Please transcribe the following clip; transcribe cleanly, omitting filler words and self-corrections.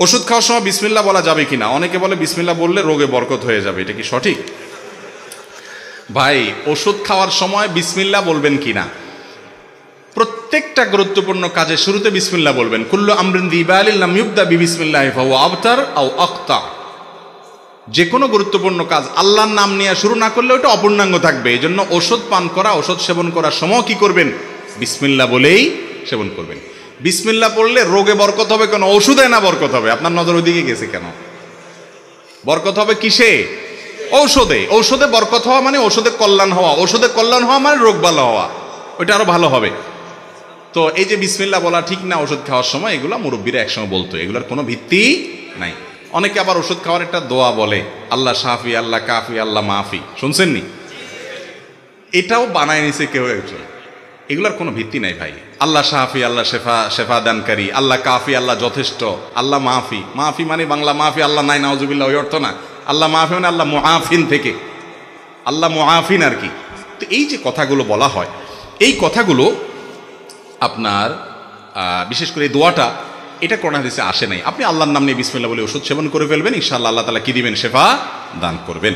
ওষুধ খাওয়ার সময় বিসমিল্লাহ বলা যাবে কিনা? অনেকে বলে বিসমিল্লাহ বললে রোগে বরকত হয়ে যাবে, এটা কি সঠিক? ভাই, ওষুধ খাওয়ার সময় বিসমিল্লাহ বলবেন কিনা, প্রত্যেকটা গুরুত্বপূর্ণ কাজে শুরুতে বিসমিল্লাহ বলবেন। কুল্লু আমরিন যী বালিন লাম ইউবদা বিবিসমিল্লাহি ফাহুয়া আবতার আও আক্তা। যে কোনো গুরুত্বপূর্ণ কাজ আল্লাহর নাম নিয়ে শুরু না করলে ওটা অপূর্ণাঙ্গ থাকবে। এই জন্য ওষুধ পান করা, ওষুধ সেবন করার সময় কি করবেন? বিসমিল্লাহ বলেই সেবন করবেন। বিসমিল্লাহ পড়লে রোগে বরকত হবে কেন? ওষুধে না বরকত হবে? আপনার নজর ওইদিকে গেছে কেন? বরকত হবে কিসে? ঔষধে। ঔষধে বরকত হওয়া মানে ওষুধে কল্যাণ হওয়া, ওষুধে কল্যাণ হওয়া মানে রোগ ভালো হওয়া, ওইটা আরো ভালো হবে। তো এই যে বিসমিল্লাহ বলা ঠিক না ওষুধ খাওয়ার সময়, এগুলো মুরব্বীরা একসঙ্গে বলতো, এগুলোর কোনো ভিত্তি নাই। অনেকে আবার ওষুধ খাওয়ার একটা দোয়া বলে, আল্লাহ শাফি, আল্লাহ কাফি, আল্লাহ মাফি, শুনছেন নি? এটাও বানায় নিছে কেউ একজন, এগুলোর কোনো ভিত্তি নাই ভাই। আল্লাহ শাফি, আল্লাহ শেফা দানকারী, আল্লাহ কাফি, আল্লাহ যথেষ্ট, আল্লাহ মাফি। মাফি মানে বাংলা মাফি, আল্লাহ নাই নাউজুবিল্লাহ, ওই অর্থ না। আল্লাহ মাফি মানে আল্লাহ মুআফিন থেকে, আল্লাহ মুআফিন আর কি। তো এই যে কথাগুলো বলা হয়, এই কথাগুলো আপনার বিশেষ করে এই দোয়াটা, এটা কোরআন হাদিসে আসে নাই। আপনি আল্লাহর নাম নিয়ে বিসমিল্লাহ বলে ওষুধ সেবন করে ফেলবেন, ইনশাআল্লাহ আল্লাহ তাআলা কি দিবেন? শেফা দান করবেন।